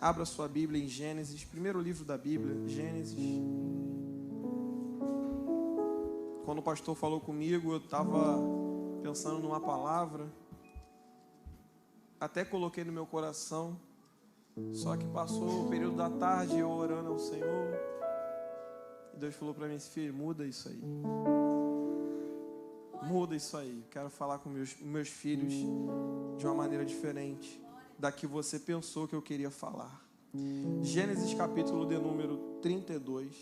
Abra sua Bíblia em Gênesis, primeiro livro da Bíblia, Gênesis. Quando o pastor falou comigo, eu estava pensando numa palavra, até coloquei no meu coração, só que passou o período da tarde, eu orando ao Senhor, e Deus falou para mim: filho, muda isso aí. Muda isso aí. Quero falar com meus filhos de uma maneira diferente da que você pensou que eu queria falar. Gênesis capítulo de número 32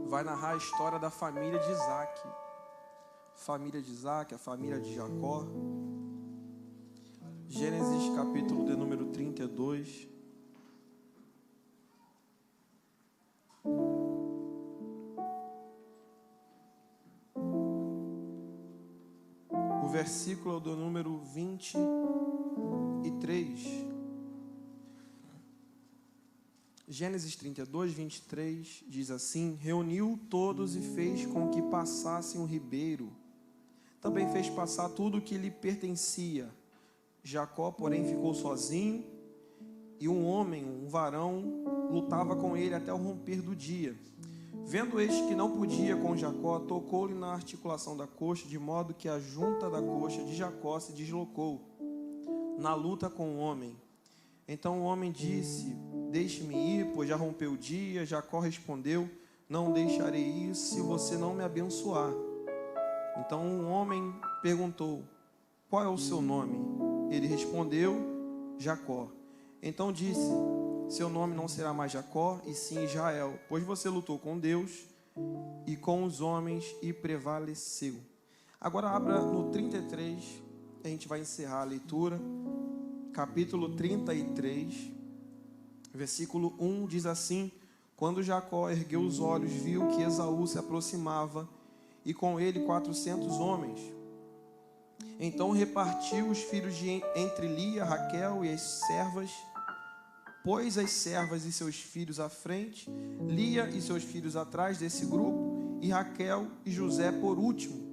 vai narrar a história da família de Isaac. Família de Isaac, a família de Jacó. Gênesis capítulo de número 32. O versículo do número 23. Gênesis 32, 23 diz assim: reuniu todos e fez com que passassem um ribeiro. Também fez passar tudo o que lhe pertencia. Jacó, porém, ficou sozinho, e um varão, lutava com ele até o romper do dia. Vendo este que não podia com Jacó, tocou-lhe na articulação da coxa, de modo que a junta da coxa de Jacó se deslocou na luta com o homem. Então o homem disse: deixe-me ir, pois já rompeu o dia. Jacó respondeu: não deixarei ir se você não me abençoar. Então o homem perguntou: qual é o seu nome? Ele respondeu: Jacó. Então disse: seu nome não será mais Jacó, e sim Israel, pois você lutou com Deus e com os homens e prevaleceu. Agora abra no 33, a gente vai encerrar a leitura. Capítulo 33, versículo 1 diz assim: quando Jacó ergueu os olhos, viu que Esaú se aproximava, e com ele 400 homens. Então repartiu os filhos entre Lia, Raquel e as servas, pôs as servas e seus filhos à frente, Lia e seus filhos atrás desse grupo, e Raquel e José por último.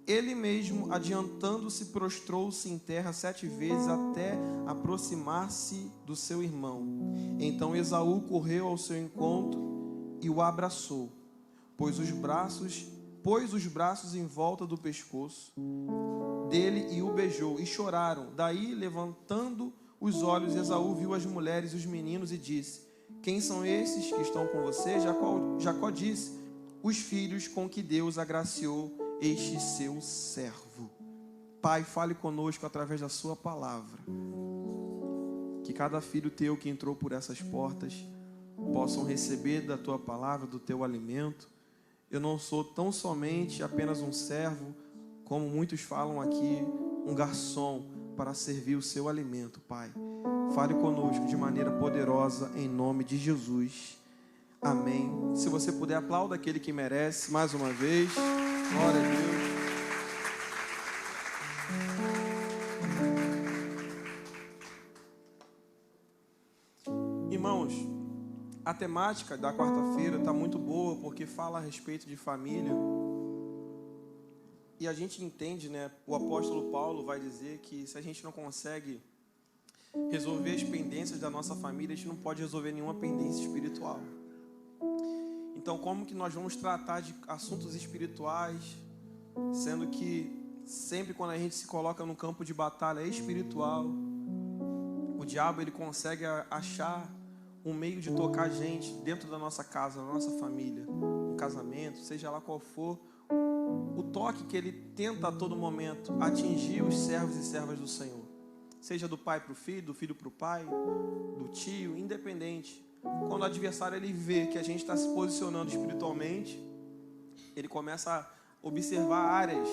Ele mesmo, adiantando-se, prostrou-se em terra 7 vezes até aproximar-se do seu irmão. Então Esaú correu ao seu encontro e o abraçou, pôs os braços em volta do pescoço dele e o beijou, e choraram. Daí, levantando os olhos, Esaú viu as mulheres e os meninos e disse: quem são esses que estão com você? Jacó disse: os filhos com que Deus agraciou este seu servo. Pai, fale conosco através da sua palavra. Que cada filho teu que entrou por essas portas possam receber da tua palavra, do teu alimento. Eu não sou tão somente apenas um servo, como muitos falam aqui, um garçom para servir o seu alimento, Pai. Fale conosco de maneira poderosa, em nome de Jesus. Amém. Se você puder, aplauda aquele que merece, mais uma vez. Glória a Deus. Irmãos, a temática da quarta-feira está muito boa, porque fala a respeito de família. E a gente entende, né? O apóstolo Paulo vai dizer que se a gente não consegue resolver as pendências da nossa família, a gente não pode resolver nenhuma pendência espiritual. Então, como que nós vamos tratar de assuntos espirituais, sendo que sempre quando a gente se coloca no campo de batalha espiritual, o diabo ele consegue achar um meio de tocar a gente dentro da nossa casa, da nossa família, no casamento, seja lá qual for o toque que ele tenta a todo momento atingir os servos e servas do Senhor, seja do pai para o filho, do filho para o pai, do tio, independente. Quando o adversário ele vê que a gente está se posicionando espiritualmente, ele começa a observar áreas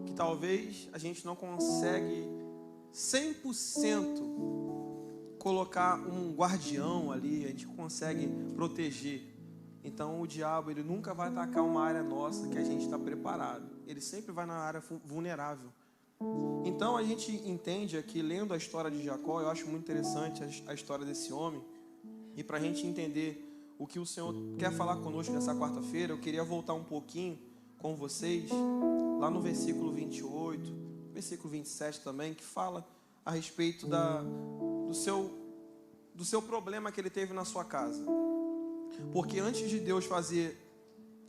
que talvez a gente não consegue 100% colocar um guardião ali, a gente consegue proteger. Então o diabo ele nunca vai atacar uma área nossa que a gente está preparado. Ele sempre vai na área vulnerável. Então a gente entende aqui, lendo a história de Jacó, eu acho muito interessante a história desse homem. E para a gente entender o que o Senhor quer falar conosco nessa quarta-feira, eu queria voltar um pouquinho com vocês, lá no versículo 28, versículo 27 também, que fala a respeito do seu problema que ele teve na sua casa. Porque antes de Deus fazer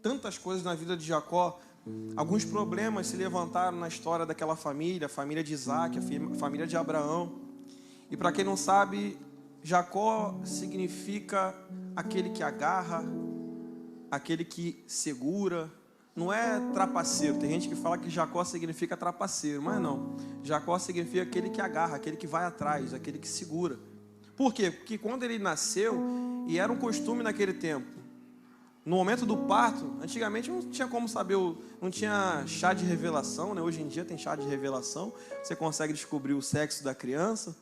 tantas coisas na vida de Jacó, alguns problemas se levantaram na história daquela família, a família de Isaac, a família de Abraão. E para quem não sabe, Jacó significa aquele que agarra, aquele que segura. Não é trapaceiro. Tem gente que fala que Jacó significa trapaceiro, mas não. Jacó significa aquele que agarra, aquele que vai atrás, aquele que segura. Por quê? Porque quando ele nasceu, e era um costume naquele tempo, no momento do parto, antigamente não tinha como saber, não tinha chá de revelação, né? Hoje em dia tem chá de revelação, você consegue descobrir o sexo da criança.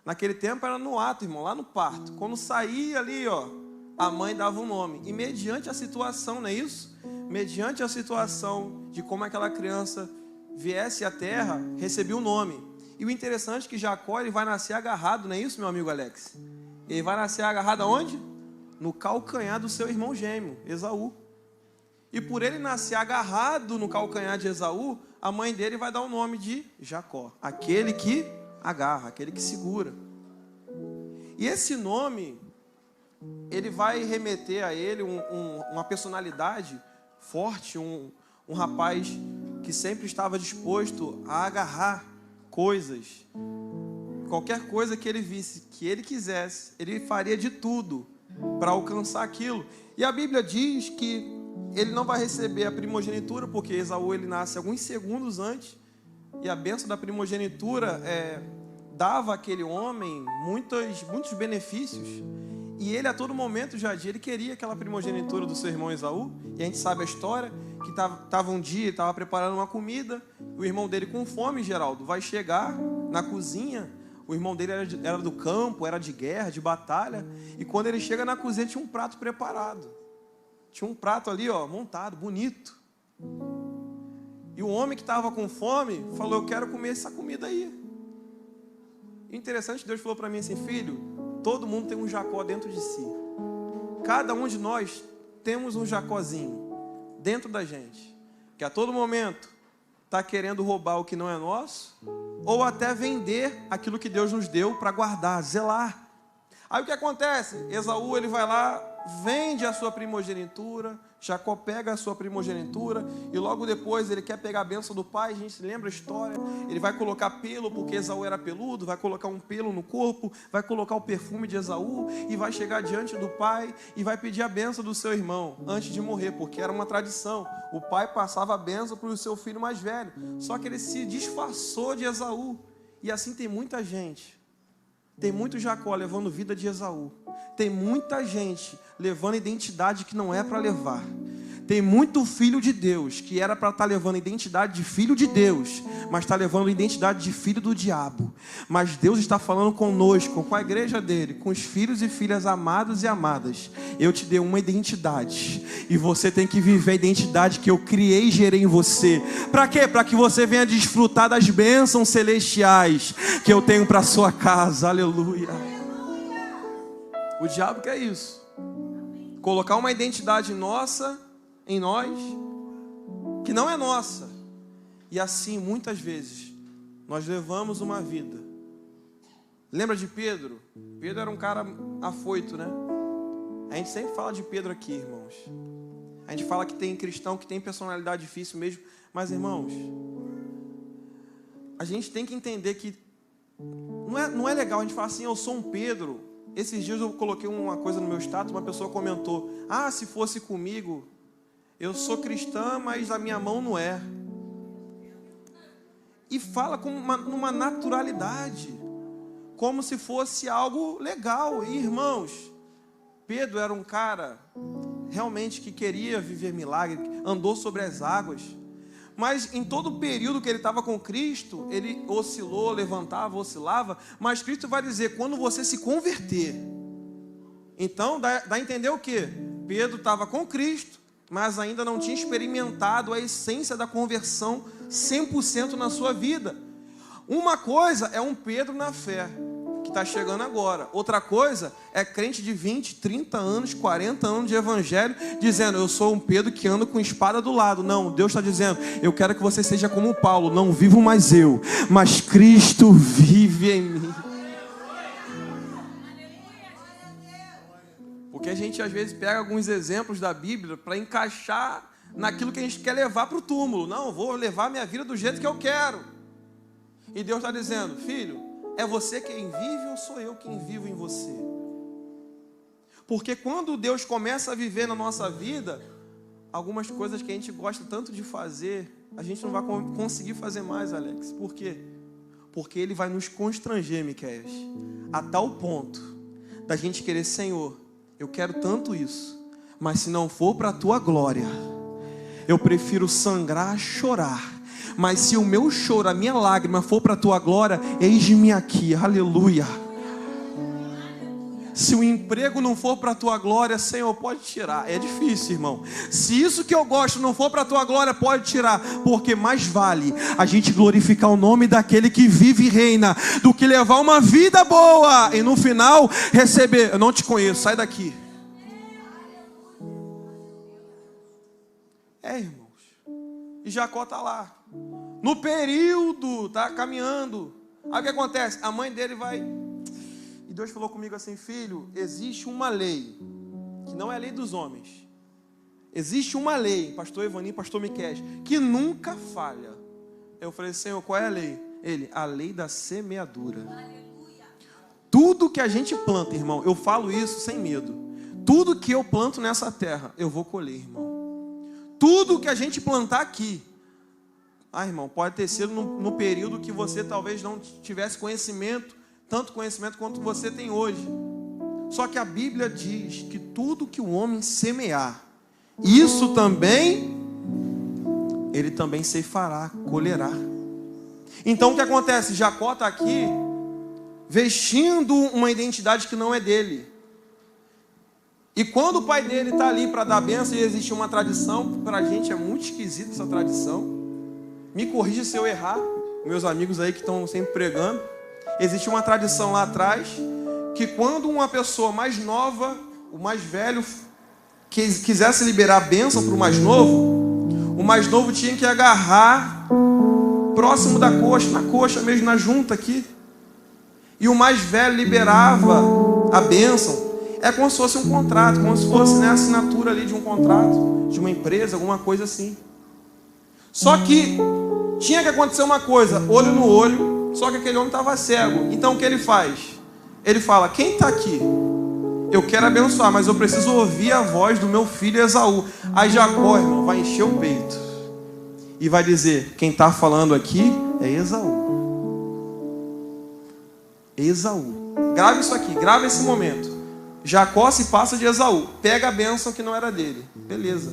Naquele tempo era no ato, irmão, lá no parto. Quando saía ali, ó, a mãe dava um nome. E mediante a situação, não é isso? Mediante a situação de como aquela criança viesse à terra, recebia um nome. E o interessante é que Jacó, ele vai nascer agarrado, não é isso, meu amigo Alex? Ele vai nascer agarrado aonde? No calcanhar do seu irmão gêmeo, Esaú. E por ele nascer agarrado no calcanhar de Esaú, a mãe dele vai dar o nome de Jacó. Aquele que agarra, aquele que segura. E esse nome, ele vai remeter a ele uma personalidade forte, um rapaz que sempre estava disposto a agarrar coisas. Qualquer coisa que ele visse, que ele quisesse, ele faria de tudo para alcançar aquilo. E a Bíblia diz que ele não vai receber a primogenitura, porque Esaú ele nasce alguns segundos antes, e a bênção da primogenitura dava àquele homem muitos benefícios. E ele a todo momento, ele queria aquela primogenitura do seu irmão Esaú. E a gente sabe a história, que estava um dia, estava preparando uma comida, o irmão dele com fome, Geraldo, vai chegar na cozinha. O irmão dele era do campo, era de guerra, de batalha. E quando ele chega na cozinha, tinha um prato preparado. Tinha um prato ali, ó, montado, bonito. E o homem que estava com fome falou: eu quero comer essa comida aí. E interessante, Deus falou para mim assim: filho, todo mundo tem um Jacó dentro de si. Cada um de nós temos um Jacózinho dentro da gente, que a todo momento está querendo roubar o que não é nosso, ou até vender aquilo que Deus nos deu para guardar, zelar. Aí o que acontece? Esaú, ele vai lá, vende a sua primogenitura, Jacó pega a sua primogenitura, e logo depois ele quer pegar a bênção do pai. A gente se lembra a história, ele vai colocar pelo, porque Esaú era peludo, vai colocar um pelo no corpo, vai colocar o perfume de Esaú, e vai chegar diante do pai, e vai pedir a bênção do seu irmão, antes de morrer, porque era uma tradição, o pai passava a bênção para o seu filho mais velho, só que ele se disfarçou de Esaú, e assim tem muita gente. Tem muito Jacó levando vida de Esaú. Tem muita gente levando identidade que não é para levar. Tem muito filho de Deus que era para estar levando identidade de filho de Deus, mas está levando identidade de filho do diabo. Mas Deus está falando conosco, com a igreja dele, com os filhos e filhas amados e amadas. Eu te dei uma identidade, e você tem que viver a identidade que eu criei e gerei em você. Para quê? Para que você venha desfrutar das bênçãos celestiais que eu tenho para a sua casa. Aleluia. O diabo quer isso. Colocar uma identidade nossa em nós, que não é nossa. E assim, muitas vezes, nós levamos uma vida. Lembra de Pedro? Pedro era um cara afoito, né? A gente sempre fala de Pedro aqui, irmãos. A gente fala que tem cristão que tem personalidade difícil mesmo. Mas, irmãos, a gente tem que entender que não é legal a gente falar assim: eu sou um Pedro. Esses dias eu coloquei uma coisa no meu status, uma pessoa comentou: ah, se fosse comigo, eu sou cristã, mas a minha mão não é. E fala com numa naturalidade, como se fosse algo legal. E, irmãos, Pedro era um cara realmente que queria viver milagre, andou sobre as águas. Mas em todo o período que ele estava com Cristo, ele oscilou, levantava, oscilava. Mas Cristo vai dizer: quando você se converter. Então dá a entender o quê? Pedro estava com Cristo, mas ainda não tinha experimentado a essência da conversão 100% na sua vida. Uma coisa é um Pedro na fé, está chegando agora. Outra coisa é crente de 20, 30 anos, 40 anos de evangelho, dizendo, eu sou um Pedro que anda com espada do lado. Não, Deus está dizendo, eu quero que você seja como Paulo, não vivo mais eu, mas Cristo vive em mim. Porque a gente às vezes pega alguns exemplos da Bíblia para encaixar naquilo que a gente quer levar para o túmulo. Não, vou levar minha vida do jeito que eu quero. E Deus está dizendo, filho, é você quem vive ou sou eu quem vivo em você? Porque quando Deus começa a viver na nossa vida, algumas coisas que a gente gosta tanto de fazer, a gente não vai conseguir fazer mais, Alex. Por quê? Porque Ele vai nos constranger, Miqueias, a tal ponto da gente querer, Senhor, eu quero tanto isso, mas se não for para a Tua glória, eu prefiro sangrar, chorar. Mas se o meu choro, a minha lágrima for para a Tua glória, eis-me aqui, aleluia. Se o emprego não for para a Tua glória, Senhor, pode tirar. É difícil, irmão. Se isso que eu gosto não for para a Tua glória, pode tirar. Porque mais vale a gente glorificar o nome daquele que vive e reina, do que levar uma vida boa e no final receber, eu não te conheço, sai daqui. Irmãos. E Jacó está lá. No período, está caminhando. Aí o que acontece? A mãe dele vai... E Deus falou comigo assim, filho, existe uma lei, que não é a lei dos homens. Existe uma lei, pastor Evani, pastor Miqueias, que nunca falha. Eu falei, Senhor, qual é a lei? Ele, a lei da semeadura. Aleluia. Tudo que a gente planta, irmão, eu falo isso sem medo. Tudo que eu planto nessa terra, eu vou colher, irmão. Tudo que a gente plantar aqui, irmão, pode ter sido no período que você talvez não tivesse conhecimento, tanto conhecimento quanto você tem hoje. Só que a Bíblia diz que tudo que o homem semear, isso também, ele também ceifará, colherá. Então o que acontece? Jacó está aqui, vestindo uma identidade que não é dele. E quando o pai dele está ali para dar bênção, e existe uma tradição, para a gente é muito esquisita essa tradição. Me corrija se eu errar, meus amigos aí que estão sempre pregando. Existe uma tradição lá atrás, que quando uma pessoa mais nova, o mais velho, quisesse liberar a bênção para o mais novo tinha que agarrar próximo da coxa, na coxa mesmo, na junta aqui. E o mais velho liberava a bênção. É como se fosse um contrato, como se fosse, né, a assinatura ali de um contrato, de uma empresa, alguma coisa assim. Só que tinha que acontecer uma coisa, olho no olho, só que aquele homem estava cego. Então o que ele faz? Ele fala, quem está aqui? Eu quero abençoar, mas eu preciso ouvir a voz do meu filho Esaú. Aí Jacó, irmão, vai encher o peito e vai dizer, quem está falando aqui é Esaú. Esaú. Grave isso aqui, grave esse momento. Jacó se passa de Esaú, pega a bênção que não era dele. Beleza.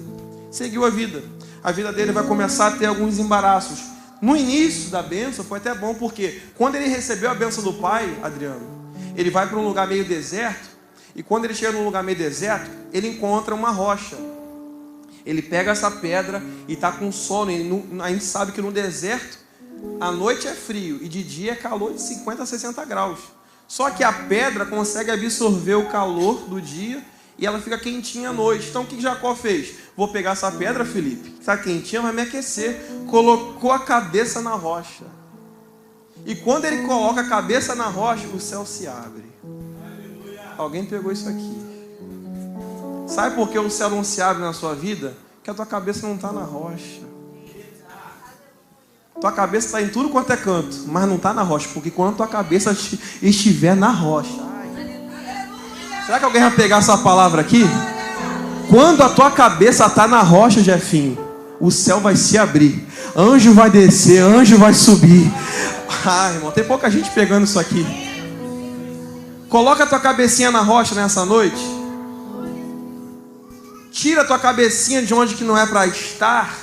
Seguiu a vida. A vida dele vai começar a ter alguns embaraços. No início da bênção foi até bom, porque quando ele recebeu a bênção do pai, Adriano, ele vai para um lugar meio deserto, e quando ele chega num lugar meio deserto, ele encontra uma rocha. Ele pega essa pedra e está com sono. A gente sabe que no deserto, a noite é frio e de dia é calor de 50 a 60 graus. Só que a pedra consegue absorver o calor do dia e ela fica quentinha à noite. Então o que Jacó fez? Vou pegar essa pedra, Felipe, está quentinha, vai me aquecer. Colocou a cabeça na rocha. E quando ele coloca a cabeça na rocha, o céu se abre. Alguém pegou isso aqui. Sabe por que o céu não se abre na sua vida? Porque a tua cabeça não está na rocha. Tua cabeça está em tudo quanto é canto, mas não está na rocha, porque quando a tua cabeça estiver na rocha... Será que alguém vai pegar essa palavra aqui? Quando a tua cabeça está na rocha, Jefinho, o céu vai se abrir, anjo vai descer, anjo vai subir. Irmão, tem pouca gente pegando isso aqui. Coloca a tua cabecinha na rocha nessa noite. Tira a tua cabecinha de onde que não é para estar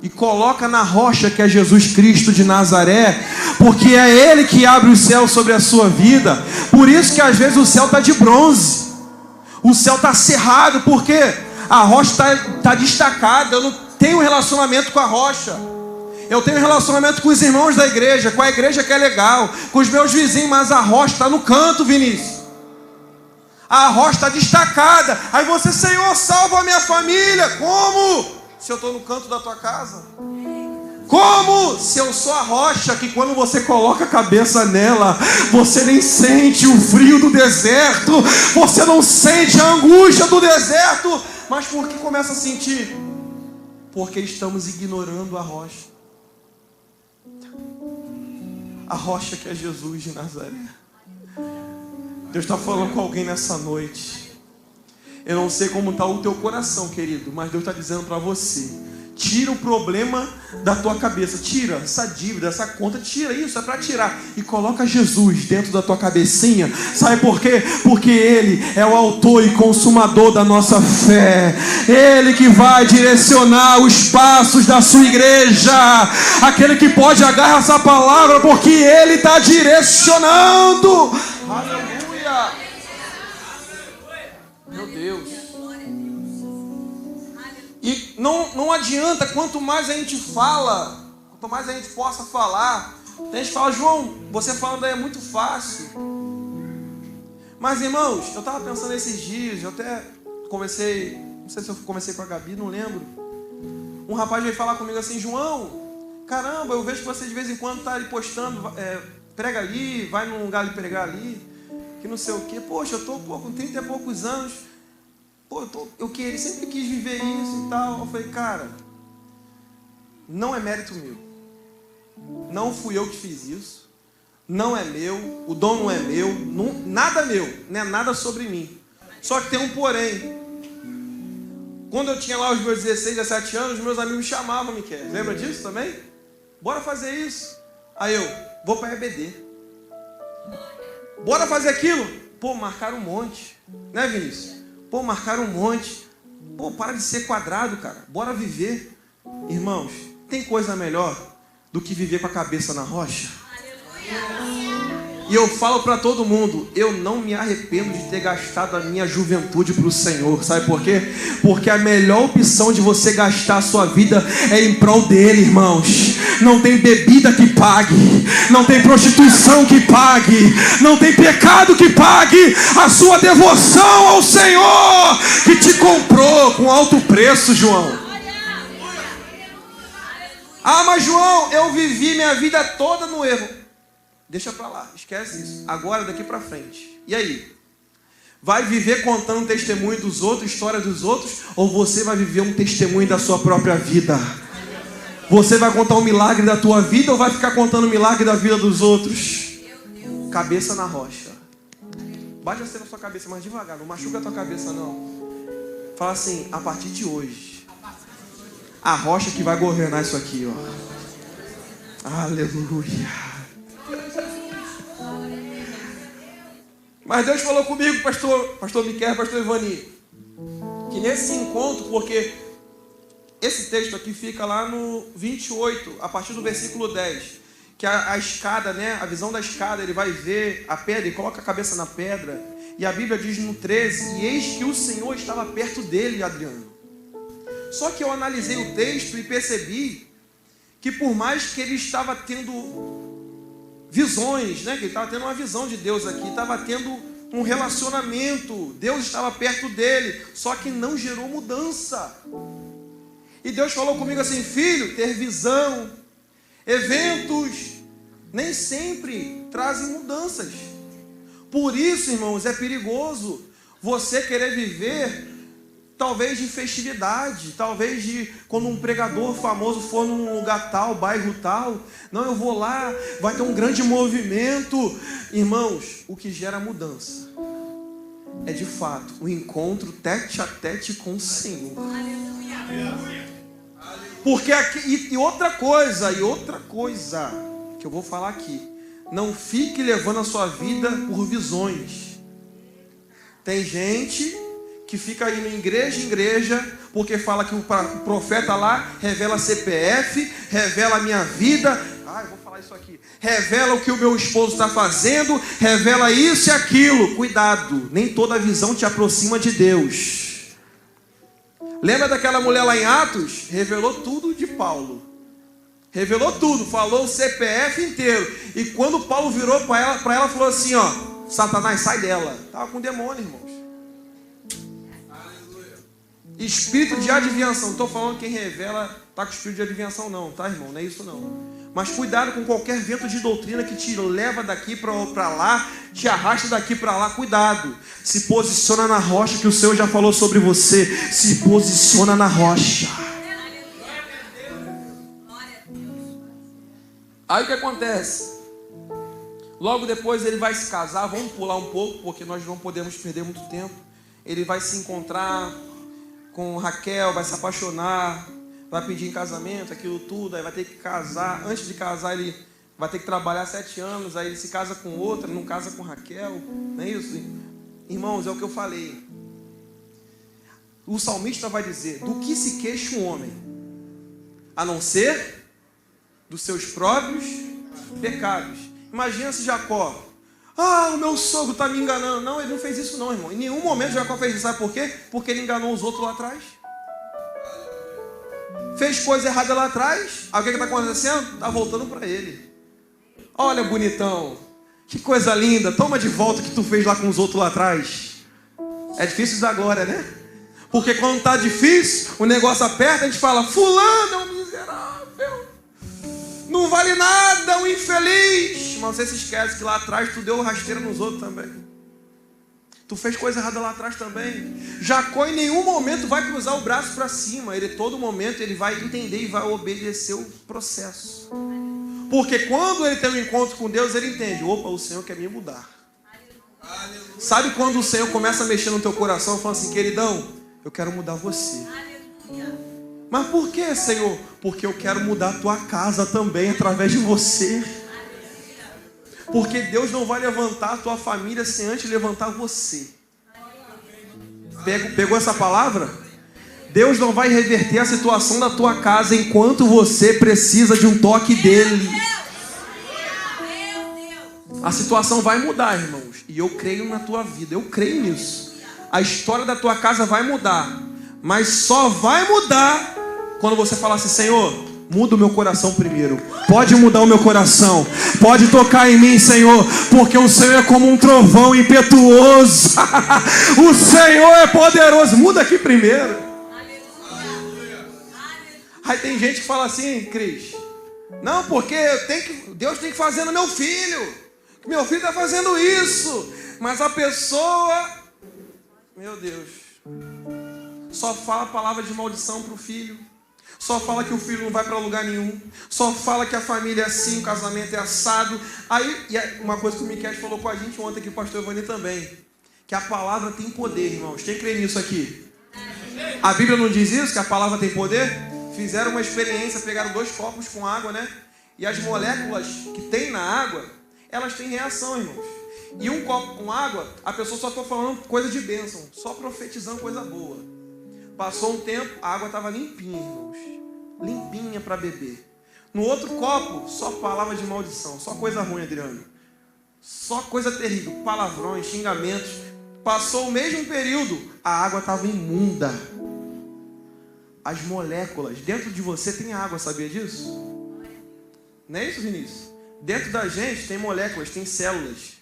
e coloca na rocha que é Jesus Cristo de Nazaré, porque é Ele que abre o céu sobre a sua vida. Por isso que às vezes o céu está de bronze, o céu está cerrado, porque a rocha está destacada. Eu não tenho relacionamento com a rocha. Eu tenho relacionamento com os irmãos da igreja, com a igreja que é legal, com os meus vizinhos, mas a rocha está no canto, Vinícius. A rocha está destacada. Aí você, Senhor, salva a minha família. Como? Se eu estou no canto da tua casa. Como? Se eu sou a rocha que quando você coloca a cabeça nela, você nem sente o frio do deserto, você não sente a angústia do deserto. Mas por que começa a sentir? Porque estamos ignorando a rocha. A rocha que é Jesus de Nazaré. Deus está falando com alguém nessa noite. Eu não sei como está o teu coração, querido, mas Deus está dizendo para você: tira o problema da tua cabeça, tira essa dívida, essa conta, tira isso, é para tirar, e coloca Jesus dentro da tua cabecinha. Sabe por quê? Porque Ele é o autor e consumador da nossa fé. Ele que vai direcionar os passos da sua igreja. Aquele que pode agarrar essa palavra, porque Ele está direcionando. Aleluia. Meu Deus. E não adianta, quanto mais a gente fala, quanto mais a gente possa falar. A gente fala: João, você falando aí é muito fácil. Mas, irmãos, eu estava pensando esses dias, eu até conversei, não sei se eu comecei com a Gabi, não lembro. Um rapaz veio falar comigo assim: João, caramba, eu vejo que você de vez em quando está ali postando, prega ali, vai num lugar de pregar ali, que não sei o quê. Poxa, eu estou com 30 e poucos anos. Pô, eu sempre quis viver isso e tal. Eu falei: cara, não é mérito meu. Não fui eu que fiz isso. Não é meu. O dom não é meu. Não, nada meu. Não é nada sobre mim. Só que tem um porém. Quando eu tinha lá os meus 16, 17 anos, meus amigos me chamavam, Miquel. Lembra disso também? Bora fazer isso. Aí eu, vou para EBD. Bora fazer aquilo. Pô, marcaram um monte. Né, Vinícius? Pô, marcaram um monte. Pô, para de ser quadrado, cara. Bora viver. Irmãos, tem coisa melhor do que viver com a cabeça na rocha? E eu falo para todo mundo: eu não me arrependo de ter gastado a minha juventude para o Senhor. Sabe por quê? Porque a melhor opção de você gastar a sua vida é em prol dele, irmãos. Não tem bebida que pague, não tem prostituição que pague, não tem pecado que pague a sua devoção ao Senhor, que te comprou com alto preço, João. Ah, mas João, eu vivi minha vida toda no erro. Deixa pra lá, esquece isso. Agora, daqui pra frente. E aí? Vai viver contando testemunho dos outros, história dos outros, ou você vai viver um testemunho da sua própria vida? Você vai contar um milagre da tua vida ou vai ficar contando o milagre da vida dos outros? Cabeça na rocha. Bate assim na sua cabeça, mas devagar, não machuca a tua cabeça não. Fala assim: a partir de hoje, a rocha que vai governar isso aqui, ó. Aleluia. Mas Deus falou comigo, pastor Miquel, pastor Ivani, que nesse encontro, porque esse texto aqui fica lá no 28, a partir do versículo 10, que a escada, né, a visão da escada, ele vai ver a pedra e coloca a cabeça na pedra, e a Bíblia diz no 13, e eis que o Senhor estava perto dele, Adriano. Só que eu analisei o texto e percebi que por mais que ele estava tendo visões, né? Que ele estava tendo uma visão de Deus aqui, estava tendo um relacionamento, Deus estava perto dele, só que não gerou mudança. E Deus falou comigo assim: filho, ter visão, eventos, nem sempre trazem mudanças. Por isso, irmãos, é perigoso você querer viver talvez de festividade, talvez de quando um pregador famoso for num lugar tal, bairro tal. Não, eu vou lá, vai ter um grande movimento. Irmãos, o que gera mudança é de fato o encontro tete a tete com o Senhor. Porque aqui, e outra coisa que eu vou falar aqui: não fique levando a sua vida por visões. Tem gente que fica indo em igreja, porque fala que o profeta lá revela CPF, revela a minha vida. Eu vou falar isso aqui. Revela o que o meu esposo está fazendo, revela isso e aquilo. Cuidado, nem toda visão te aproxima de Deus. Lembra daquela mulher lá em Atos? Revelou tudo de Paulo. Revelou tudo, falou o CPF inteiro. E quando Paulo virou para ela, falou assim, ó, Satanás, sai dela. Estava com demônio, irmãos. Espírito de adivinhação. Não estou falando que quem revela está com espírito de adivinhação não, tá, irmão? Não é isso não. Mas cuidado com qualquer vento de doutrina que te leva daqui para lá, te arrasta daqui para lá. Cuidado. Se posiciona na rocha que o Senhor já falou sobre você. Se posiciona na rocha. Aí o que acontece? Logo depois ele vai se casar. Vamos pular um pouco, porque nós não podemos perder muito tempo. Ele vai se encontrar com Raquel, vai se apaixonar, vai pedir em casamento, aquilo tudo, aí vai ter que casar. Antes de casar, ele vai ter que trabalhar 7 anos, aí ele se casa com outra, não casa com Raquel, não é isso? Irmãos, é o que eu falei. O salmista vai dizer, do que se queixa um homem? A não ser dos seus próprios pecados. Imagina se Jacó, o meu sogro está me enganando. Não, ele não fez isso não, irmão. Em nenhum momento Jacó fez isso. Sabe por quê? Porque ele enganou os outros lá atrás. Fez coisa errada lá atrás. Aí o que está acontecendo? Está voltando para ele. Olha, bonitão, que coisa linda. Toma de volta o que tu fez lá com os outros lá atrás. É difícil dar glória, né? Porque quando está difícil, o negócio aperta, a gente fala, fulano é um miserável, não vale nada, um infeliz. Mas você se esquece que lá atrás tu deu rasteira nos outros também. Tu fez coisa errada lá atrás também. Jacó em nenhum momento vai cruzar o braço para cima. Ele, todo momento, ele vai entender e vai obedecer o processo. Porque quando ele tem um encontro com Deus, ele entende. Opa, o Senhor quer me mudar. Sabe quando o Senhor começa a mexer no teu coração, falando assim, queridão, eu quero mudar você. Mas por que, Senhor? Porque eu quero mudar a tua casa também através de você. Porque Deus não vai levantar a tua família sem antes levantar você. Pegou essa palavra? Deus não vai reverter a situação da tua casa enquanto você precisa de um toque dele. A situação vai mudar, irmãos. E eu creio na tua vida, eu creio nisso. A história da tua casa vai mudar. Mas só vai mudar quando você falar assim, Senhor, muda o meu coração primeiro. Pode mudar o meu coração. Pode tocar em mim, Senhor. Porque o Senhor é como um trovão impetuoso. O Senhor é poderoso. Muda aqui primeiro. Aí tem gente que fala assim, Cris, não, porque Deus tem que fazer no meu filho. Meu filho está fazendo isso. Mas a pessoa, meu Deus, só fala a palavra de maldição para o filho. Só fala que o filho não vai para lugar nenhum. Só fala que a família é assim, o casamento é assado. Aí, uma coisa que o Miquel falou com a gente ontem aqui, o pastor Evani também, que a palavra tem poder, irmãos. Quem crê nisso aqui? A Bíblia não diz isso, que a palavra tem poder? Fizeram uma experiência, pegaram 2 copos com água, né? E as moléculas que tem na água, elas têm reação, irmãos. E um copo com água, a pessoa só ficou falando coisa de bênção, só profetizando coisa boa. Passou um tempo, a água estava limpinha, irmãos. Limpinha para beber. No outro copo, só palavra de maldição. Só coisa ruim, Adriano. Só coisa terrível. Palavrões, xingamentos. Passou o mesmo período, a água estava imunda. As moléculas. Dentro de você tem água, sabia disso? Não é isso, Vinícius? Dentro da gente tem moléculas, tem células.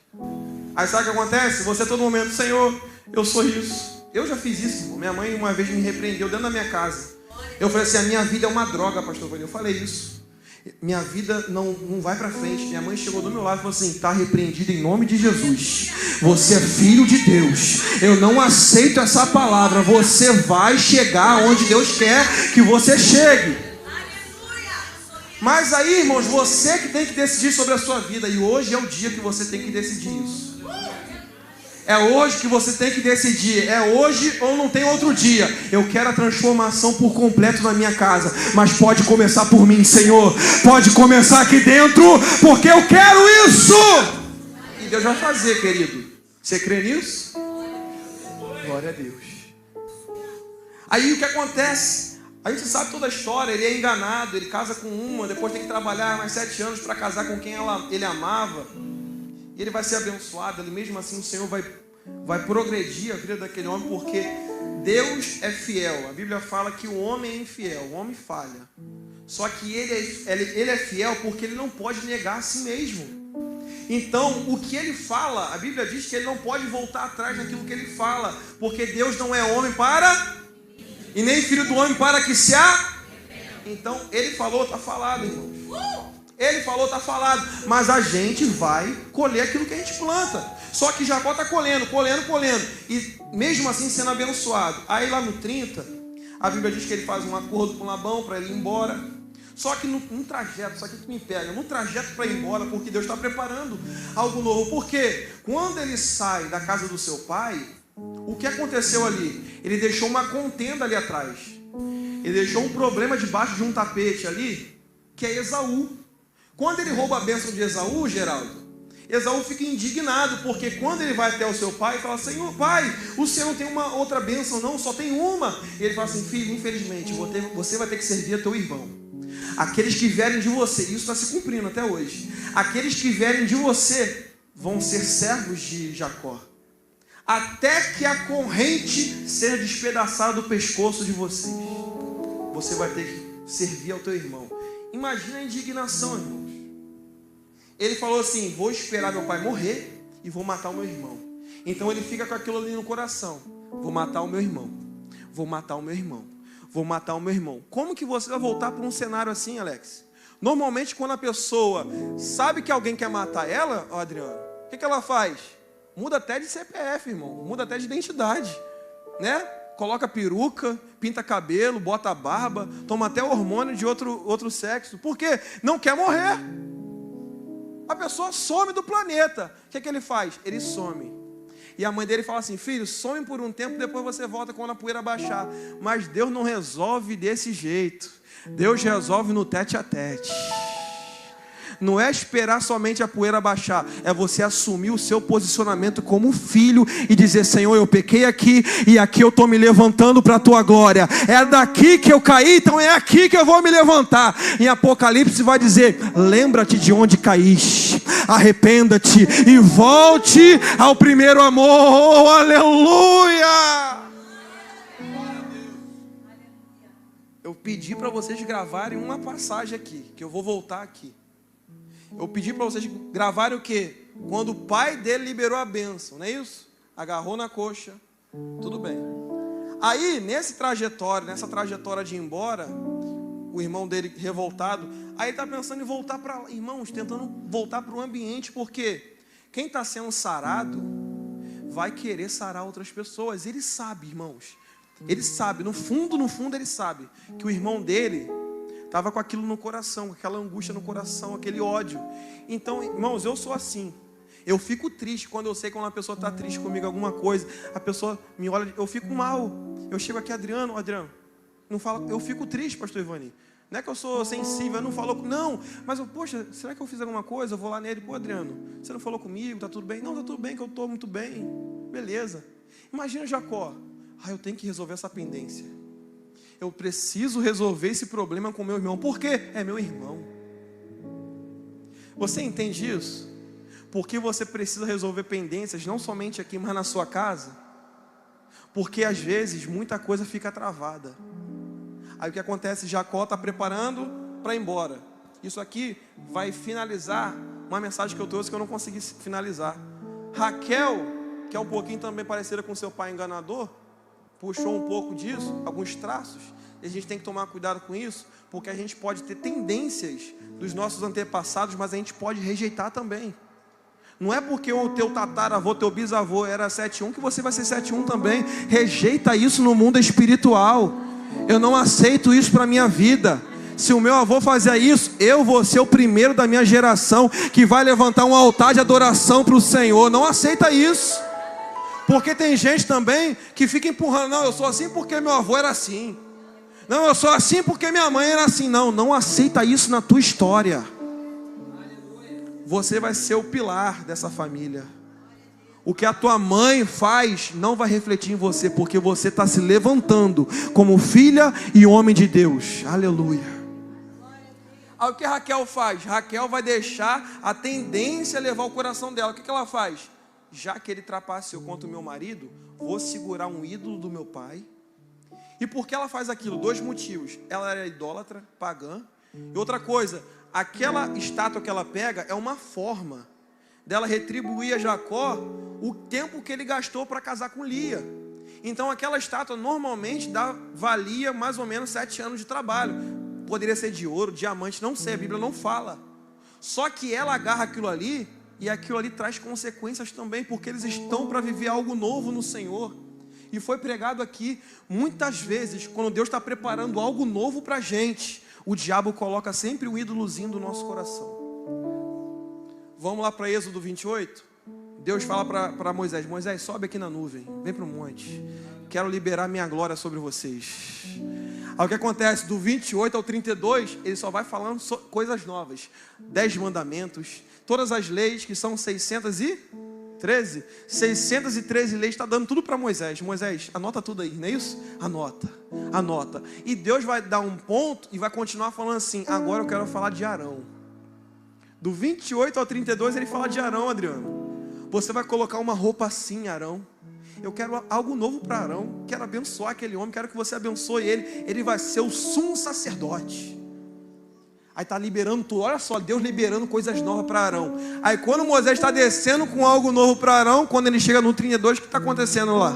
Aí sabe o que acontece? Você todo momento, Senhor, eu sou isso. Eu já fiz isso, irmão. Minha mãe uma vez me repreendeu dentro da minha casa. Eu falei assim, a minha vida é uma droga, pastor Vani. Eu falei isso. Minha vida não vai para frente. Minha mãe chegou do meu lado e falou assim, está repreendido em nome de Jesus. Você é filho de Deus. Eu não aceito essa palavra. Você vai chegar onde Deus quer que você chegue. Mas aí, irmãos, você que tem que decidir sobre a sua vida. E hoje é o dia que você tem que decidir isso. É hoje que você tem que decidir. É hoje ou não tem outro dia. Eu quero a transformação por completo na minha casa. Mas pode começar por mim, Senhor. Pode começar aqui dentro, porque eu quero isso. E Deus vai fazer, querido. Você crê nisso? Glória a Deus. Aí o que acontece? A gente sabe toda a história. Ele é enganado, ele casa com uma, depois tem que trabalhar mais 7 anos para casar com quem ele amava. E ele vai ser abençoado. E mesmo assim o Senhor vai progredir a vida daquele homem, porque Deus é fiel. A Bíblia fala que o homem é infiel, o homem falha. Só que ele é fiel porque ele não pode negar a si mesmo. Então, o que ele fala, a Bíblia diz que ele não pode voltar atrás daquilo que ele fala, porque Deus não é homem para, e nem filho do homem para que se Então, ele falou, está falado, irmãos. Ele falou, está falado. Mas a gente vai colher aquilo que a gente planta. Só que Jacó está colhendo. E mesmo assim sendo abençoado. Aí lá no 30, a Bíblia diz que ele faz um acordo com Labão para ele ir embora. Só que no trajeto, isso aqui que me pega, no trajeto para ir embora, porque Deus está preparando algo novo. Porque quando ele sai da casa do seu pai, o que aconteceu ali? Ele deixou uma contenda ali atrás. Ele deixou um problema debaixo de um tapete ali, que é Esaú. Quando ele rouba a bênção de Esaú, Geraldo, Esaú fica indignado, porque quando ele vai até o seu pai e fala: Senhor, pai, o senhor não tem uma outra bênção não, só tem uma. E ele fala assim: filho, infelizmente, você vai ter que servir a teu irmão. Aqueles que vierem de você, isso está se cumprindo até hoje, aqueles que vierem de você vão ser servos de Jacó, até que a corrente seja despedaçada do pescoço de vocês. Você vai ter que servir ao teu irmão. Imagina a indignação, irmãos. Ele falou assim: vou esperar meu pai morrer e vou matar o meu irmão. Então ele fica com aquilo ali no coração: vou matar o meu irmão, vou matar o meu irmão, vou matar o meu irmão. Como que você vai voltar para um cenário assim, Alex? Normalmente quando a pessoa sabe que alguém quer matar ela, ó, Adriano, o que ela faz? Muda até de CPF, irmão, muda até de identidade, né? Coloca peruca, pinta cabelo, bota barba, toma até hormônio de outro sexo. Por quê? Não quer morrer. A pessoa some do planeta. O que ele faz? Ele some. E a mãe dele fala assim: filho, some por um tempo, depois você volta quando a poeira baixar. Mas Deus não resolve desse jeito. Deus resolve no tete a tete. Não é esperar somente a poeira baixar, é você assumir o seu posicionamento como filho e dizer: Senhor, eu pequei aqui e aqui eu estou me levantando para a tua glória. É daqui que eu caí, então é aqui que eu vou me levantar. Em Apocalipse vai dizer: lembra-te de onde caíste, arrependa-te e volte ao primeiro amor. Oh, aleluia! Eu pedi para vocês gravarem uma passagem aqui, que eu vou voltar aqui. Eu pedi para vocês gravarem o quê? Quando o pai dele liberou a bênção, não é isso? Agarrou na coxa, tudo bem. Aí, nessa trajetória de ir embora, o irmão dele revoltado, aí ele está pensando em voltar para, irmãos, tentando voltar para o ambiente, porque quem está sendo sarado vai querer sarar outras pessoas. Ele sabe, irmãos, ele sabe, no fundo ele sabe que o irmão dele estava com aquilo no coração, com aquela angústia no coração, aquele ódio. Então, irmãos, eu sou assim. Eu fico triste quando eu sei que uma pessoa está triste comigo, alguma coisa. A pessoa me olha, eu fico mal. Eu chego aqui: Adriano, não fala, eu fico triste, pastor Ivani. Não é que eu sou sensível, eu não falou, não. Mas poxa, será que eu fiz alguma coisa? Eu vou lá nele: pô, Adriano, você não falou comigo? Tá tudo bem? Não, tá tudo bem, que eu estou muito bem. Beleza. Imagina Jacó: eu tenho que resolver essa pendência. Eu preciso resolver esse problema com meu irmão. Por quê? É meu irmão. Você entende isso? Porque você precisa resolver pendências, não somente aqui, mas na sua casa. Porque às vezes muita coisa fica travada. Aí o que acontece? Jacó está preparando para ir embora. Isso aqui vai finalizar uma mensagem que eu trouxe que eu não consegui finalizar. Raquel, que é um pouquinho também parecida com seu pai enganador, puxou um pouco disso, alguns traços, e a gente tem que tomar cuidado com isso, porque a gente pode ter tendências dos nossos antepassados, mas a gente pode rejeitar também. Não é porque o teu tataravô, teu bisavô era 7-1 que você vai ser 7-1 também. Rejeita isso no mundo espiritual. Eu não aceito isso para a minha vida. Se o meu avô fazia isso, eu vou ser o primeiro da minha geração que vai levantar um altar de adoração para o Senhor. Não aceita isso. Porque tem gente também que fica empurrando: não, eu sou assim porque meu avô era assim. Não, eu sou assim porque minha mãe era assim. Não aceita isso na tua história. Você vai ser o pilar dessa família. O que a tua mãe faz não vai refletir em você, porque você está se levantando como filha e homem de Deus. Aleluia. Aí o que Raquel faz? Raquel vai deixar a tendência levar o coração dela. O que ela faz? Já que ele trapaceou contra o meu marido, vou segurar um ídolo do meu pai. E por que ela faz aquilo? 2 motivos. Ela era idólatra, pagã. E outra coisa, aquela estátua que ela pega é uma forma dela retribuir a Jacó o tempo que ele gastou para casar com Lia. Então aquela estátua normalmente valia mais ou menos 7 anos de trabalho. Poderia ser de ouro, diamante, não sei, a Bíblia não fala. Só que ela agarra aquilo ali, e aquilo ali traz consequências também, porque eles estão para viver algo novo no Senhor. E foi pregado aqui, muitas vezes, quando Deus está preparando algo novo para a gente, o diabo coloca sempre um ídolozinho do nosso coração. Vamos lá para Êxodo 28? Deus fala para Moisés: Moisés, sobe aqui na nuvem, vem para o monte, quero liberar minha glória sobre vocês. Aí o que acontece? Do 28 ao 32, ele só vai falando coisas novas. 10 mandamentos, todas as leis, que são 613 leis, está dando tudo para Moisés. Moisés, anota tudo aí, não é isso? Anota. E Deus vai dar um ponto e vai continuar falando assim: agora eu quero falar de Arão. Do 28 ao 32 ele fala de Arão, Adriano. Você vai colocar uma roupa assim, Arão. Eu quero algo novo para Arão. Quero abençoar aquele homem. Quero que você abençoe ele. Ele vai ser o sumo sacerdote. Aí está liberando tudo. Olha só, Deus liberando coisas novas para Arão. Aí quando Moisés está descendo com algo novo para Arão, quando ele chega no 32, o que está acontecendo lá?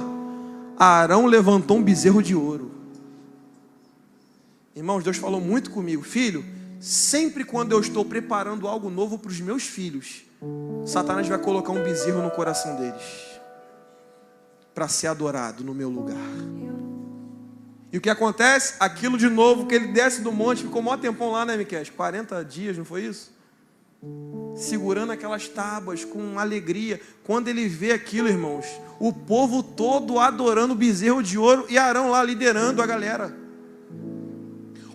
Arão levantou um bezerro de ouro. Irmãos, Deus falou muito comigo. Filho, sempre quando eu estou preparando algo novo para os meus filhos, Satanás vai colocar um bezerro no coração deles, para ser adorado no meu lugar. E o que acontece? Aquilo de novo, que ele desce do monte, ficou mó tempão lá, né, Miquel? 40 dias, não foi isso? Segurando aquelas tábuas com alegria. Quando ele vê aquilo, irmãos, o povo todo adorando o bezerro de ouro e Arão lá liderando a galera.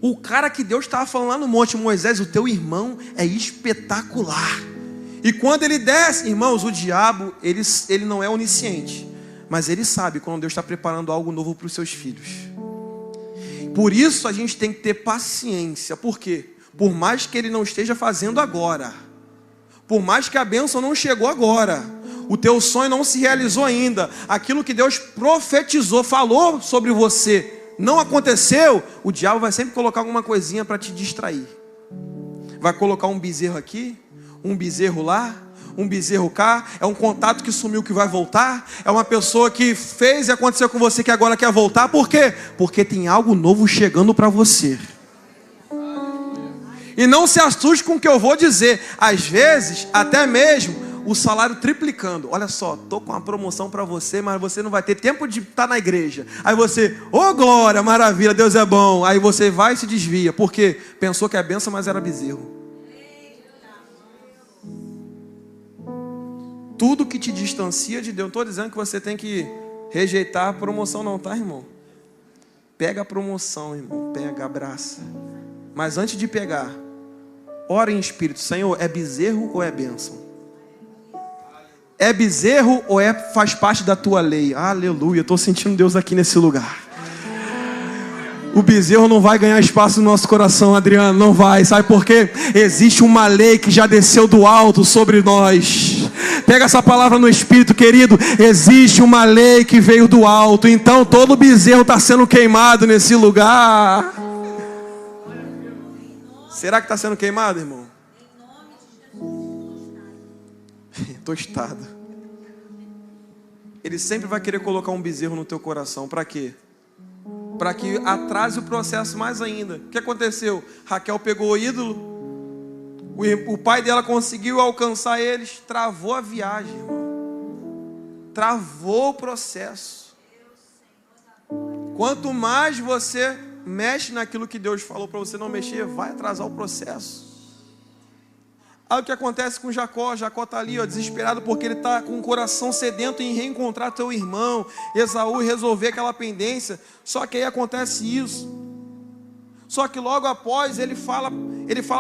O cara que Deus estava falando lá no monte: Moisés, o teu irmão é espetacular. E quando ele desce, irmãos, o diabo, ele não é onisciente, mas ele sabe quando Deus está preparando algo novo para os seus filhos. Por isso a gente tem que ter paciência. Por quê? Por mais que ele não esteja fazendo agora, por mais que a bênção não chegou agora, o teu sonho não se realizou ainda, aquilo que Deus profetizou, falou sobre você, não aconteceu, o diabo vai sempre colocar alguma coisinha para te distrair. Vai colocar um bezerro aqui, um bezerro lá, um bezerro cá, é um contato que sumiu que vai voltar, é uma pessoa que fez e aconteceu com você que agora quer voltar. Por quê? Porque tem algo novo chegando para você. E não se assuste com o que eu vou dizer. Às vezes, até mesmo o salário triplicando. Olha só, estou com uma promoção para você, mas você não vai ter tempo de estar na igreja. Aí você, ô glória, maravilha, Deus é bom. Aí você vai e se desvia, porque pensou que é benção, mas era bezerro. Tudo que te distancia de Deus. Não estou dizendo que você tem que rejeitar a promoção não, tá, irmão? Pega a promoção, irmão. Pega, abraça. Mas antes de pegar, ora em espírito: Senhor, é bezerro ou é bênção? É bezerro ou faz parte da tua lei? Aleluia, estou sentindo Deus aqui nesse lugar. O bezerro não vai ganhar espaço no nosso coração, Adriano, não vai. Sabe por quê? Existe uma lei que já desceu do alto sobre nós. Pega essa palavra no espírito, querido. Existe uma lei que veio do alto. Então todo bezerro está sendo queimado nesse lugar. Será que está sendo queimado, irmão? Tostado. Ele sempre vai querer colocar um bezerro no teu coração. Para quê? Para que atrase o processo mais ainda. O que aconteceu? Raquel pegou o ídolo, o pai dela conseguiu alcançar eles, travou a viagem, irmão. Travou o processo. Quanto mais você mexe naquilo que Deus falou para você não mexer, vai atrasar o processo. Aí o que acontece com Jacó? Jacó está ali, ó, desesperado, porque ele está com o coração sedento em reencontrar teu irmão Esaú e resolver aquela pendência. Só que aí acontece isso. Só que logo após ele fala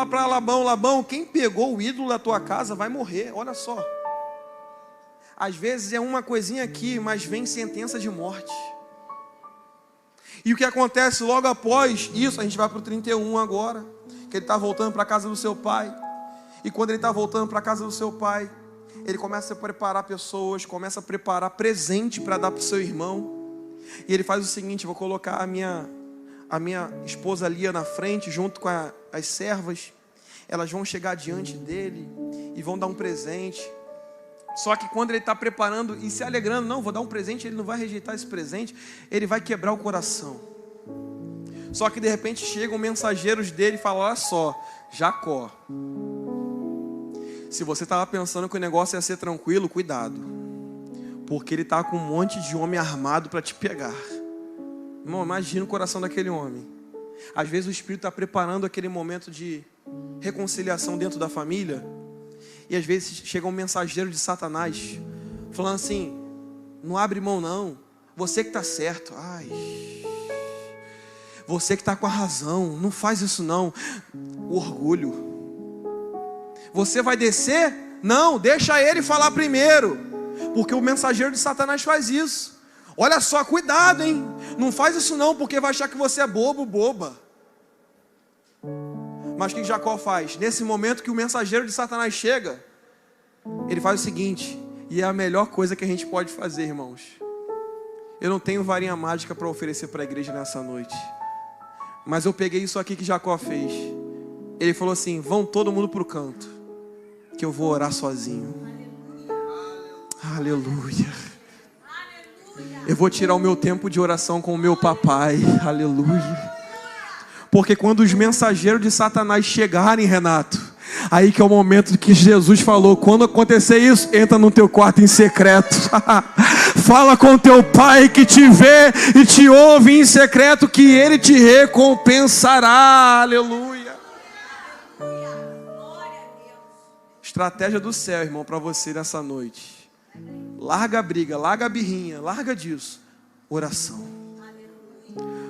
para Labão: Labão, quem pegou o ídolo da tua casa vai morrer. Olha só. Às vezes é uma coisinha aqui, mas vem sentença de morte. E o que acontece logo após isso? A gente vai para o 31 agora, que ele está voltando para a casa do seu pai. E quando ele está voltando para a casa do seu pai, ele começa a preparar pessoas, começa a preparar presente para dar para o seu irmão. E ele faz o seguinte: vou colocar a minha esposa Lia na frente, junto com as servas. Elas vão chegar diante dele e vão dar um presente. Só que quando ele está preparando e se alegrando, não, vou dar um presente, ele não vai rejeitar esse presente, ele vai quebrar o coração. Só que de repente chegam mensageiros dele e falam: olha só, Jacó, se você estava pensando que o negócio ia ser tranquilo, cuidado, porque ele está com um monte de homem armado para te pegar. Irmão, imagina o coração daquele homem. Às vezes o Espírito está preparando aquele momento de reconciliação dentro da família, e às vezes chega um mensageiro de Satanás falando assim: não abre mão não, você que está certo, você que está com a razão, não faz isso não. O orgulho. Você vai descer? Não, deixa ele falar primeiro, porque o mensageiro de Satanás faz isso. Olha só, cuidado, hein? Não faz isso não, porque vai achar que você é bobo, boba. Mas o que Jacó faz? Nesse momento que o mensageiro de Satanás chega, ele faz o seguinte, e é a melhor coisa que a gente pode fazer, irmãos. Eu não tenho varinha mágica para oferecer para a igreja nessa noite, mas eu peguei isso aqui que Jacó fez. Ele falou assim: vão todo mundo para o canto, que eu vou orar sozinho. Aleluia. Eu vou tirar o meu tempo de oração com o meu papai. Aleluia. Porque quando os mensageiros de Satanás chegarem, Renato, aí que é o momento que Jesus falou: quando acontecer isso, entra no teu quarto em secreto. Fala com teu pai que te vê e te ouve em secreto, que ele te recompensará. Aleluia. Estratégia do céu, irmão, para você nessa noite. Larga a briga, larga a birrinha, larga disso. Oração.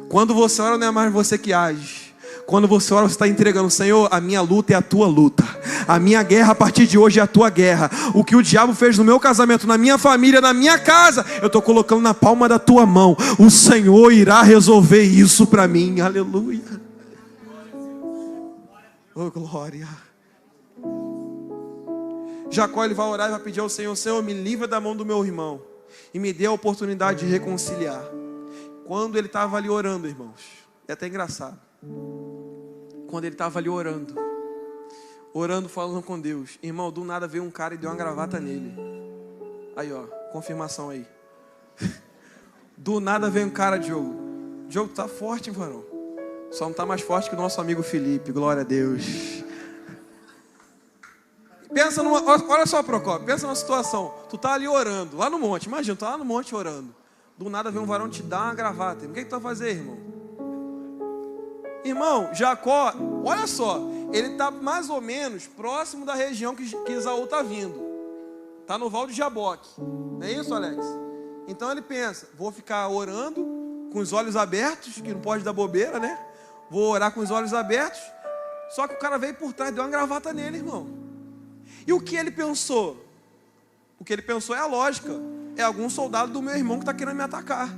Quando você ora, não é mais você que age. Quando você ora, você está entregando: Senhor, a minha luta é a tua luta. A minha guerra a partir de hoje é a tua guerra. O que o diabo fez no meu casamento, na minha família, na minha casa, eu estou colocando na palma da tua mão. O Senhor irá resolver isso para mim. Aleluia. Oh, glória. Jacó, ele vai orar e vai pedir ao Senhor: Senhor, me livra da mão do meu irmão e me dê a oportunidade de reconciliar. Quando ele estava ali orando, irmãos, é até engraçado. Quando ele estava ali orando, falando com Deus, irmão, do nada veio um cara e deu uma gravata nele. Aí, ó, confirmação aí. Do nada veio um cara, Diogo, tu tá forte, hein, varão? Só não tá mais forte que o nosso amigo Felipe, glória a Deus. Pensa numa, olha só, Procópio, pensa numa situação. Tu tá ali orando, lá no monte, imagina, tu tá lá no monte orando. Do nada vem um varão te dar uma gravata. O que tu vai fazer, irmão? Irmão, Jacó, olha só, ele está mais ou menos próximo da região que Esaú está vindo. Está no Val de Jaboque. Não é isso, Alex? Então ele pensa: vou ficar orando com os olhos abertos, que não pode dar bobeira, né? Vou orar com os olhos abertos. Só que o cara veio por trás, deu uma gravata nele, irmão. E o que ele pensou? O que ele pensou é a lógica. É algum soldado do meu irmão que está querendo me atacar.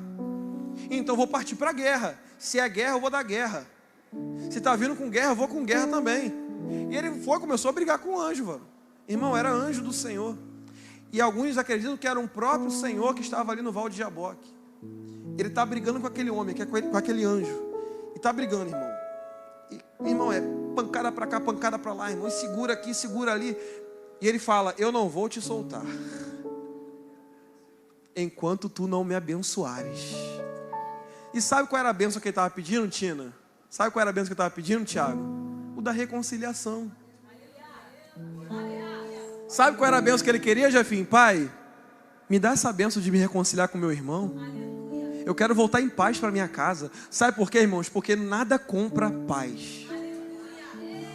Então eu vou partir para a guerra. Se é guerra, eu vou dar guerra. Se está vindo com guerra, eu vou com guerra também. E ele começou a brigar com o anjo, mano. Irmão, era anjo do Senhor. E alguns acreditam que era um próprio Senhor que estava ali no Val de Jaboque. Ele está brigando com aquele homem, com aquele anjo. E está brigando, irmão. E, irmão, é pancada para cá, pancada para lá, irmão. E segura aqui, segura ali. E ele fala: eu não vou te soltar enquanto tu não me abençoares. E sabe qual era a bênção que ele estava pedindo, Tina? Sabe qual era a bênção que ele estava pedindo, Tiago? O da reconciliação. Sabe qual era a bênção que ele queria, Jefinho? Pai, me dá essa bênção de me reconciliar com meu irmão. Eu quero voltar em paz para minha casa. Sabe por quê, irmãos? Porque nada compra paz.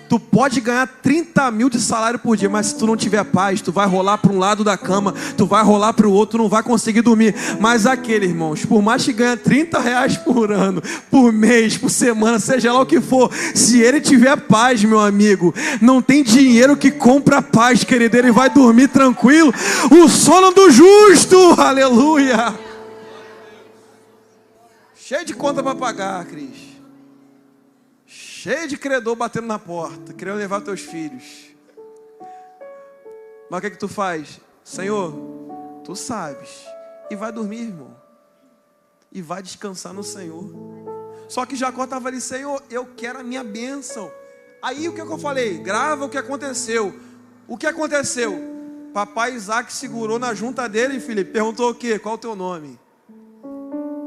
Tu pode ganhar 30 mil de salário por dia, mas se tu não tiver paz, tu vai rolar para um lado da cama, tu vai rolar para o outro, tu não vai conseguir dormir. Mas aquele, irmãos, por mais que ganhe 30 reais por ano, por mês, por semana, seja lá o que for, se ele tiver paz, meu amigo, não tem dinheiro que compra paz, querido. Ele vai dormir tranquilo, o sono do justo, aleluia. Cheio de conta para pagar, Cris. Cheio de credor batendo na porta, querendo levar teus filhos. Mas o que tu faz? Senhor, tu sabes. E vai dormir, irmão. E vai descansar no Senhor. Só que Jacó estava ali, Senhor, eu quero a minha bênção. Aí o que eu falei? Grava o que aconteceu. O que aconteceu? Papai Isaac segurou na junta dele, e Felipe perguntou o quê? Qual o teu nome?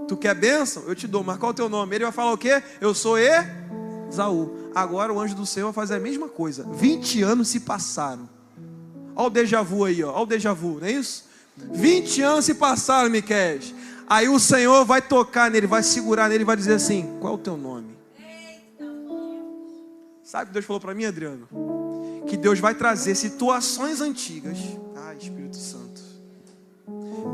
Tu quer bênção? Eu te dou, mas qual o teu nome? Ele vai falar o quê? Eu sou Esaú. Agora o anjo do Senhor vai fazer a mesma coisa. 20 anos se passaram. Olha o déjà vu aí, ó. Olha o déjà vu, não é isso? 20 anos se passaram, Miquel. Aí o Senhor vai tocar nele, vai segurar nele e vai dizer assim: qual é o teu nome? Sabe o que Deus falou para mim, Adriano? Que Deus vai trazer situações antigas. Ai, Espírito Santo.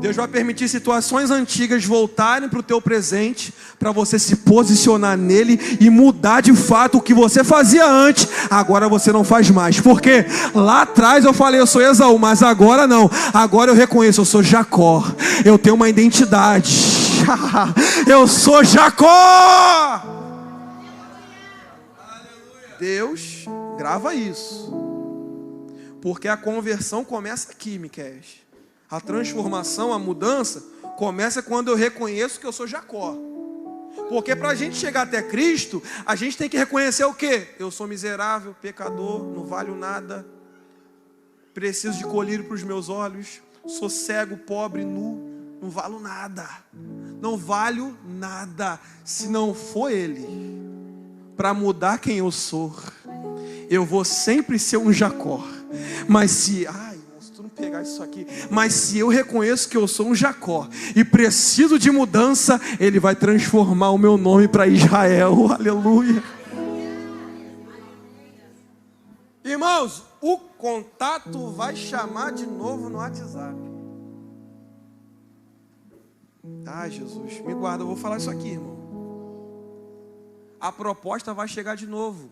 Deus vai permitir situações antigas voltarem para o teu presente, para você se posicionar nele e mudar de fato o que você fazia antes. Agora você não faz mais. Porque lá atrás eu falei, eu sou Esaú, mas agora não. Agora eu reconheço, eu sou Jacó. Eu tenho uma identidade. Eu sou Jacó. Deus grava isso. Porque a conversão começa aqui, Miquel. A transformação, a mudança, começa quando eu reconheço que eu sou Jacó. Porque para a gente chegar até Cristo, a gente tem que reconhecer o quê? Eu sou miserável, pecador, não valho nada. Preciso de colírio para os meus olhos. Sou cego, pobre, nu, não valho nada. Não valho nada se não for Ele. Para mudar quem eu sou, eu vou sempre ser um Jacó. Mas se tu não pegar isso aqui, mas se eu reconheço que eu sou um Jacó e preciso de mudança, Ele vai transformar o meu nome para Israel. Aleluia. Irmãos, o contato vai chamar de novo no WhatsApp. Ai, Jesus, me guarda, eu vou falar isso aqui, irmão. A proposta vai chegar de novo.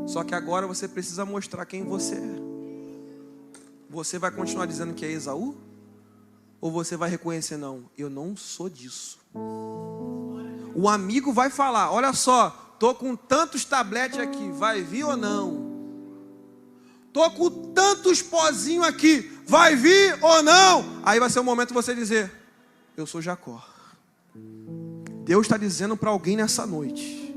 Só que agora você precisa mostrar quem você é. Você vai continuar dizendo que é Esaú? Ou você vai reconhecer, não, eu não sou disso. O amigo vai falar, olha só, tô com tantos tabletes aqui, vai vir ou não? Tô com tantos pozinhos aqui, vai vir ou não? Aí vai ser o momento de você dizer, eu sou Jacó. Deus está dizendo para alguém nessa noite,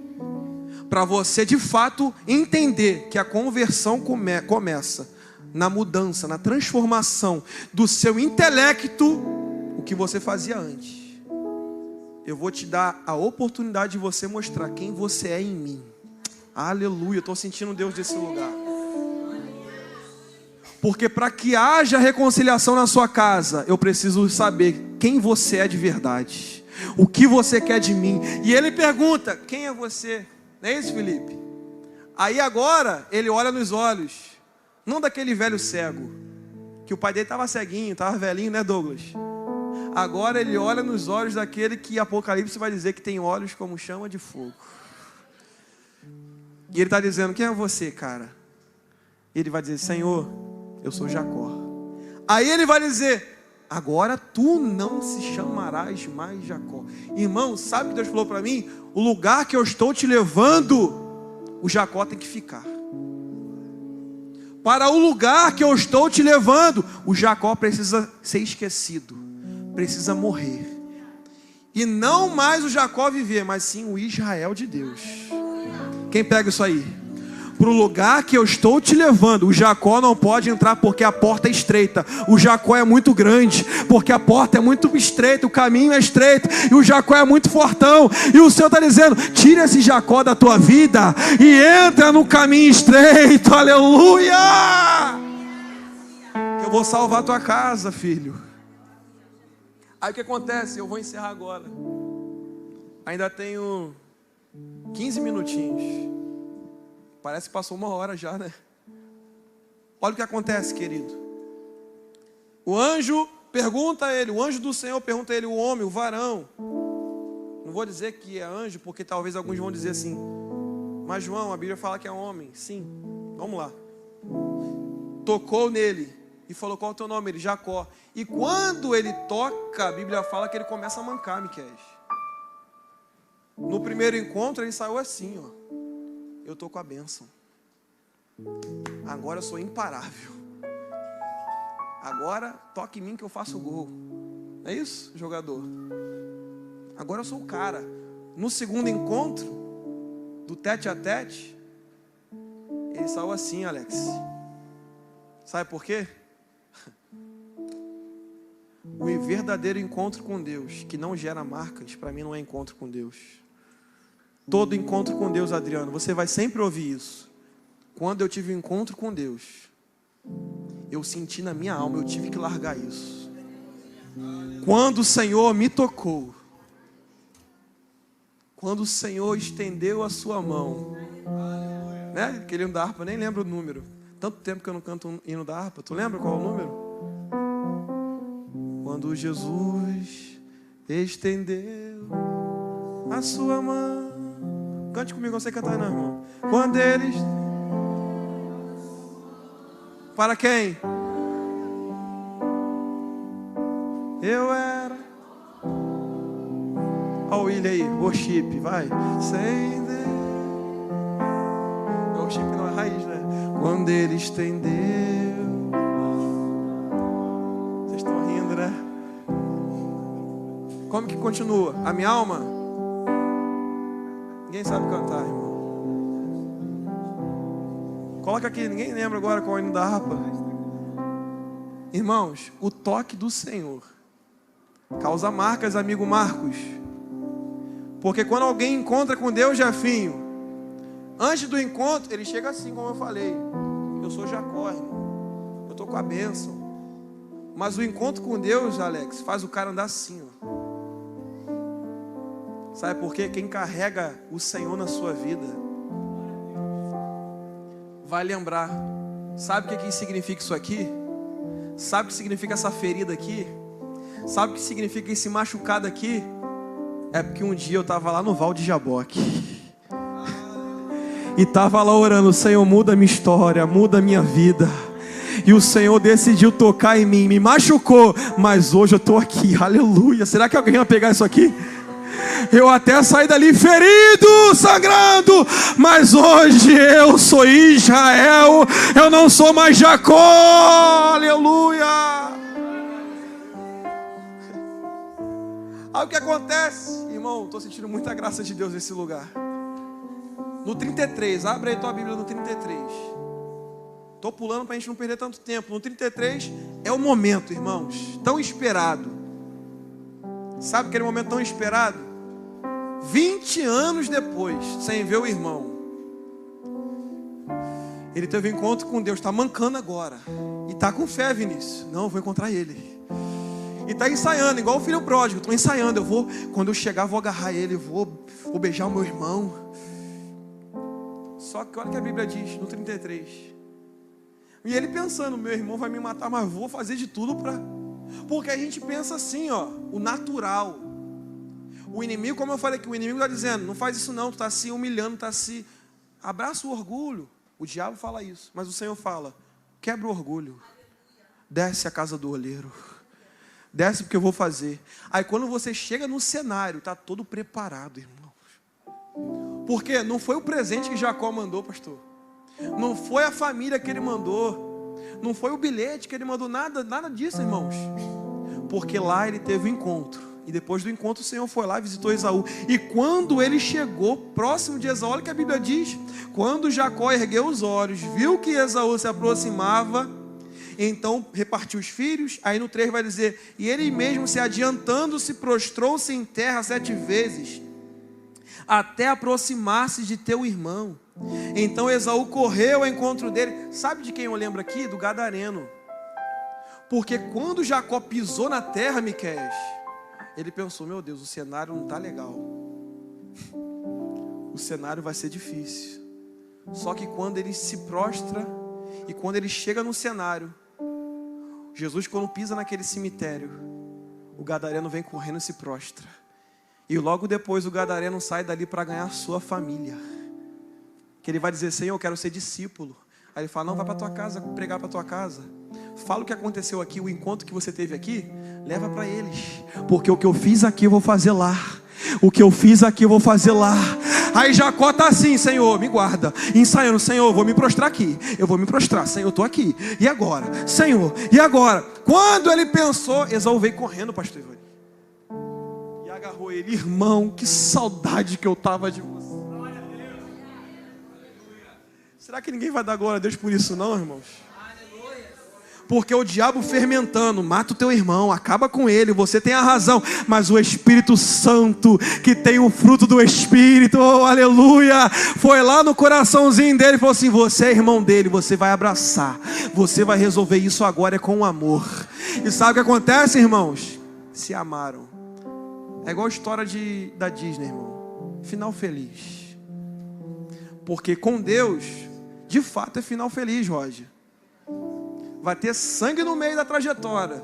para você de fato entender que a conversão começa na mudança, na transformação do seu intelecto, o que você fazia antes. Eu vou te dar a oportunidade de você mostrar quem você é em mim. Aleluia, eu estou sentindo Deus desse lugar. Porque para que haja reconciliação na sua casa, eu preciso saber quem você é de verdade. O que você quer de mim. E ele pergunta, quem é você? Não é isso, Felipe? Aí agora, ele olha nos olhos. Não daquele velho cego, que o pai dele estava ceguinho, estava velhinho, né, Douglas? Agora ele olha nos olhos daquele que Apocalipse vai dizer que tem olhos como chama de fogo. E ele está dizendo, quem é você, cara? E ele vai dizer, Senhor, eu sou Jacó. Aí ele vai dizer, agora tu não se chamarás mais Jacó. Irmão, sabe o que Deus falou para mim? O lugar que eu estou te levando, o Jacó tem que ficar. Para o lugar que eu estou te levando, o Jacó precisa ser esquecido, precisa morrer. E não mais o Jacó viver, mas sim o Israel de Deus. Quem pega isso aí? Para o lugar que eu estou te levando, o Jacó não pode entrar porque a porta é estreita. O Jacó é muito grande, porque a porta é muito estreita, o caminho é estreito, e o Jacó é muito fortão. E o Senhor está dizendo, tira esse Jacó da tua vida e entra no caminho estreito, aleluia! Eu vou salvar a tua casa, filho. Aí o que acontece? Eu vou encerrar agora. Ainda tenho 15 minutinhos. Parece que passou 1 hora já, né? Olha o que acontece, querido. O anjo pergunta a ele, o anjo do Senhor pergunta a ele, o homem, o varão. Não vou dizer que é anjo, porque talvez alguns vão dizer assim, mas João, a Bíblia fala que é homem. Sim, vamos lá. Tocou nele e falou, qual é o teu nome? Ele, Jacó. E quando ele toca, a Bíblia fala que ele começa a mancar, Miquel. No primeiro encontro ele saiu assim, ó. Eu estou com a bênção. Agora eu sou imparável. Agora toque em mim que eu faço o gol. É isso, jogador? Agora eu sou o cara. No segundo encontro, do tete a tete, ele saiu assim, Alex. Sabe por quê? O verdadeiro encontro com Deus, que não gera marcas, para mim não é encontro com Deus. Todo encontro com Deus, Adriano, você vai sempre ouvir isso. Quando eu tive um encontro com Deus, eu senti na minha alma, eu tive que largar isso. Quando o Senhor me tocou, quando o Senhor estendeu a sua mão, né? Aquele hino da harpa, nem lembro o número. Tanto tempo que eu não canto um hino da harpa. Tu lembra qual é o número? Quando Jesus estendeu a sua mão. Cante comigo, eu sei cantar não, irmão. Quando eles... Para quem? Eu era... Olha o William aí, worship, vai. Sem Deus. Worship não é raiz, né? Quando ele estendeu. Vocês estão rindo, né? Como que continua? A minha alma? Ninguém sabe cantar, irmão. Coloca aqui, ninguém lembra agora qual é o hino da harpa. Irmãos, o toque do Senhor causa marcas, amigo Marcos. Porque quando alguém encontra com Deus, Jafinho, antes do encontro, ele chega assim, como eu falei. Eu sou Jacó, irmão. Eu estou com a bênção. Mas o encontro com Deus, Alex, faz o cara andar assim, ó. Sabe por quê? Quem carrega o Senhor na sua vida vai lembrar. Sabe o que significa isso aqui? Sabe o que significa essa ferida aqui? Sabe o que significa esse machucado aqui? É porque um dia eu estava lá no Val de Jaboque e estava lá orando: Senhor, muda a minha história, muda a minha vida. E o Senhor decidiu tocar em mim, me machucou, mas hoje eu estou aqui, aleluia. Será que alguém vai pegar isso aqui? Eu até saí dali ferido, sangrando, mas hoje eu sou Israel, eu não sou mais Jacó, aleluia. Aí o que acontece? Irmão, estou sentindo muita graça de Deus nesse lugar. No 33, abre aí tua Bíblia no 33. Estou pulando para a gente não perder tanto tempo. No 33 é o momento, irmãos, tão esperado. Sabe aquele momento tão esperado? 20 anos depois, sem ver o irmão, ele teve um encontro com Deus. Está mancando agora. E está com fé, Vinícius. Não, eu vou encontrar ele. E está ensaiando, igual o filho pródigo. Estou ensaiando, quando eu chegar, vou agarrar ele, vou beijar o meu irmão. Só que olha o que a Bíblia diz no 33. E ele pensando: meu irmão vai me matar, mas vou fazer de tudo para... Porque a gente pensa assim, ó, o natural. O inimigo, como eu falei aqui, o inimigo está dizendo: não faz isso não, tu está se humilhando, está se... Abraça o orgulho. O diabo fala isso, mas o Senhor fala: quebra o orgulho. Desce a casa do olheiro. Desce porque eu vou fazer. Aí quando você chega no cenário, está todo preparado, irmãos. Porque não foi o presente que Jacó mandou, pastor. Não foi a família que ele mandou. Não foi o bilhete que ele mandou. Nada disso, irmãos. Porque lá ele teve um encontro. E depois do encontro o Senhor foi lá e visitou Esaú. E quando ele chegou próximo de Esaú, olha o que a Bíblia diz. Quando Jacó ergueu os olhos, viu que Esaú se aproximava, então repartiu os filhos. Aí no 3 vai dizer: e ele mesmo se adiantando, se prostrou-se em terra 7 vezes, até aproximar-se de teu irmão. Então Esaú correu ao encontro dele. Sabe de quem eu lembro aqui? Do gadareno. Porque quando Jacó pisou na terra, Miqueias, ele pensou: meu Deus, o cenário não está legal. O cenário vai ser difícil. Só que quando ele se prostra e quando ele chega no cenário, Jesus, quando pisa naquele cemitério, o gadareno vem correndo e se prostra. E logo depois o gadareno sai dali para ganhar sua família. Que ele vai dizer: Senhor, eu quero ser discípulo. Aí ele fala: não, vai para tua casa, pregar para tua casa. Fala o que aconteceu aqui, o encontro que você teve aqui, leva para eles. Porque o que eu fiz aqui eu vou fazer lá. O que eu fiz aqui eu vou fazer lá. Aí Jacó está assim: Senhor, me guarda. Ensaiando: Senhor, eu vou me prostrar aqui. Eu vou me prostrar, Senhor, eu estou aqui. E agora? Senhor, e agora? Quando ele pensou, Esaú veio correndo, pastor Ivan. E a agarrou ele. Irmão, que saudade que eu tava de você. Será que ninguém vai dar glória a Deus por isso não, irmãos? Porque o diabo fermentando, mata o teu irmão, acaba com ele, você tem a razão. Mas o Espírito Santo, que tem o fruto do Espírito, oh, aleluia, foi lá no coraçãozinho dele e falou assim: você é irmão dele, você vai abraçar, você vai resolver isso agora com amor. E sabe o que acontece, irmãos? Se amaram. É igual a história da Disney, irmão. Final feliz. Porque com Deus, de fato é final feliz, Roger. Vai ter sangue no meio da trajetória.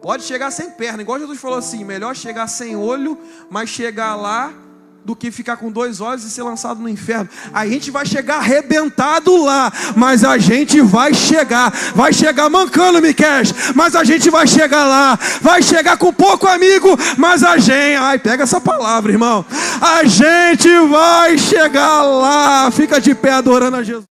Pode chegar sem perna. Igual Jesus falou assim: melhor chegar sem olho, mas chegar lá, do que ficar com 2 olhos e ser lançado no inferno. A gente vai chegar arrebentado lá, mas a gente vai chegar mancando, Miquel, mas a gente vai chegar lá. Vai chegar com pouco amigo, mas a gente... Ai, pega essa palavra, irmão. A gente vai chegar lá. Fica de pé adorando a Jesus.